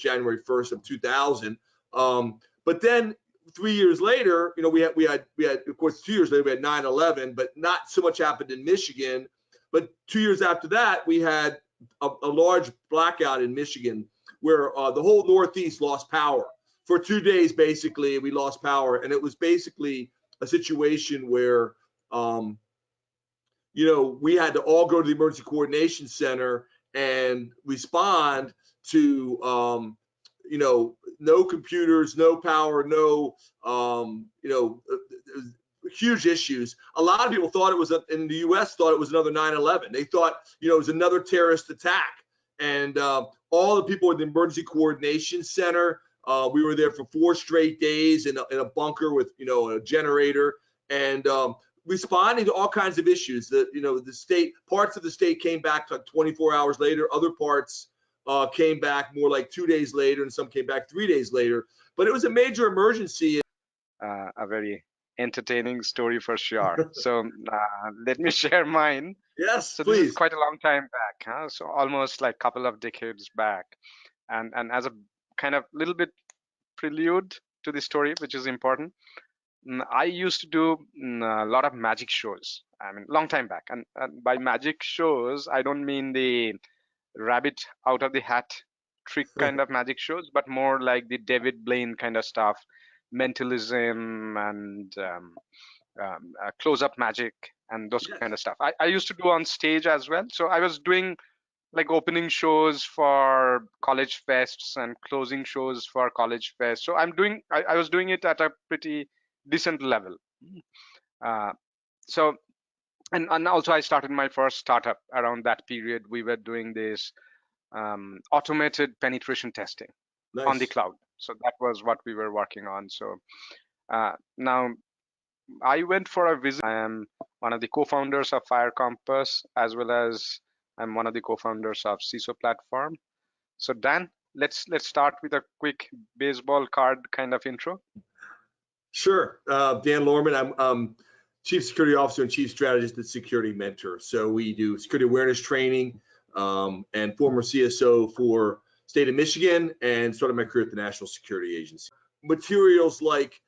January 1st of 2000. But then 3 years later, you know, we had of course 2 years later we had 9/11, but not so much happened in Michigan. But 2 years after that, we had a large blackout in Michigan where the whole Northeast lost power for 2 days. Basically, we lost power, and it was basically a situation where you know, we had to all go to the emergency coordination center and respond to you know, no computers, no power, no you know, huge issues. A lot of people thought it was in the U.S. thought it was another 9/11. They thought, you know, it was another terrorist attack. And all the people at the emergency coordination center, we were there for 4 straight days in a bunker with, you know, a generator, and responding to all kinds of issues. That, you know, the state, parts of the state came back like 24 hours later. Other parts came back more like 2 days later, and some came back 3 days later. But it was a major emergency. A very entertaining story for sure. So let me share mine. Yes, so please. This is quite a long time back, huh? So almost like a couple of decades back, and as a kind of little bit prelude to the story, which is important, I used to do a lot of magic shows. I mean, long time back, and by magic shows, I don't mean the rabbit out of the hat trick kind of magic shows, but more like the David Blaine kind of stuff, mentalism and close-up magic and those kind of stuff. I used to do on stage as well. So I was doing like opening shows for college fests and closing shows for college fests. So I was doing it at a pretty decent level. So and also I started my first startup around that period. We were doing this automated penetration testing on the cloud. So that was what we were working on. So now I went for a visit. I am one of the co-founders of FireCompass, as well as I'm one of the co-founders of CISO Platform. So Dan, let's start with a quick baseball card kind of intro. Sure. Dan Lohrmann. I'm Chief Security Officer and Chief Strategist at Security Mentor. So we do security awareness training, and former CSO for state of Michigan, and started my career at the National Security Agency. Materials like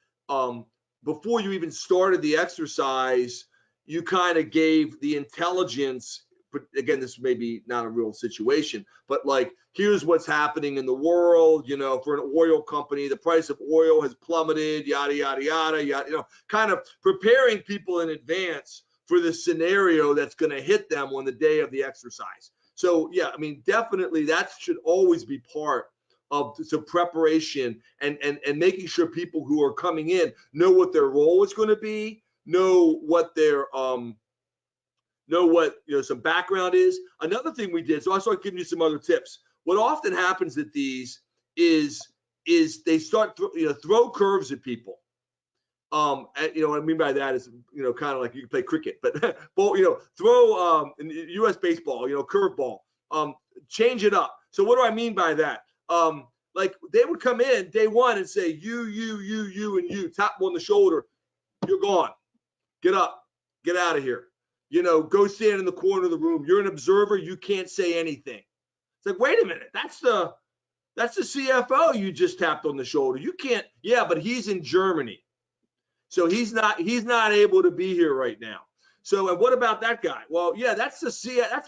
before you even started the exercise, you kind of gave the intelligence, but again, this may be not a real situation, but like, here's what's happening in the world, you know, for an oil company, the price of oil has plummeted, yada, yada, yada, yada, you know, kind of preparing people in advance for the scenario that's going to hit them on the day of the exercise. So yeah, I mean, definitely that should always be part of the preparation, and making sure people who are coming in know what their role is going to be, know what their some background is. Another thing we did, so I started giving you some other tips. What often happens at these is they start throw curves at people. What I mean by that is, kind of like you can play cricket, but throw in U.S. baseball, curveball, change it up. So what do I mean by that? Like they would come in day one and say, you, and you, tap them on the shoulder, you're gone, get up, get out of here. Go stand in the corner of the room. You're an observer. You can't say anything. It's like, wait a minute, that's the CFO you just tapped on the shoulder. You can't. Yeah, but he's in Germany, so he's not able to be here right now. So, and what about that guy? Well, yeah, that's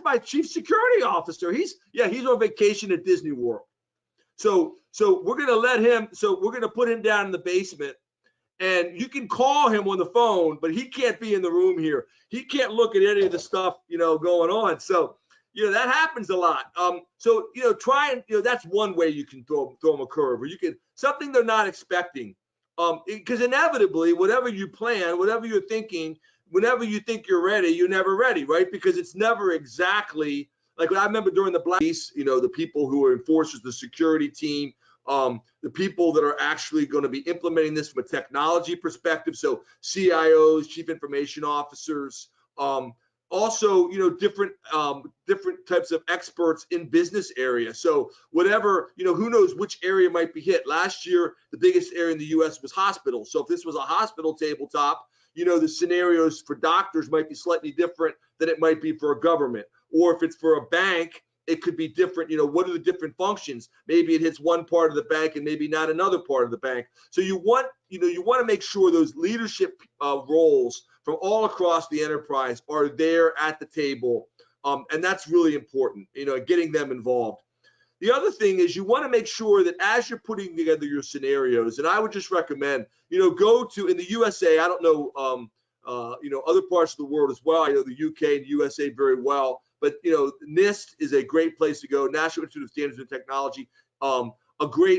my chief security officer. He's on vacation at Disney World. So we're gonna let him. So we're gonna put him down in the basement. And you can call him on the phone, but he can't be in the room here. He can't look at any of the stuff, going on. So, that happens a lot. So, try and, that's one way you can throw them a curve, or you can, something they're not expecting. Because inevitably, whatever you plan, whatever you're thinking, whenever you think you're ready, you're never ready, right? Because it's never exactly, like I remember during the Blackouts, the people who are enforcers, the security team, the people that are actually going to be implementing this from a technology perspective. So CIOs, chief information officers, also, different types of experts in business areas. So whatever, who knows which area might be hit. Last year, the biggest area in the US was hospitals. So if this was a hospital tabletop, the scenarios for doctors might be slightly different than it might be for a government. Or if it's for a bank, it could be different. What are the different functions? Maybe it hits one part of the bank and maybe not another part of the bank. So you want to make sure those leadership roles from all across the enterprise are there at the table, and that's really important. Getting them involved. The other thing is you want to make sure that as you're putting together your scenarios, and I would just recommend, go to, in the USA, I don't know, other parts of the world as well. I know the UK and USA very well, but NIST is a great place to go. National Institute of Standards and Technology, a great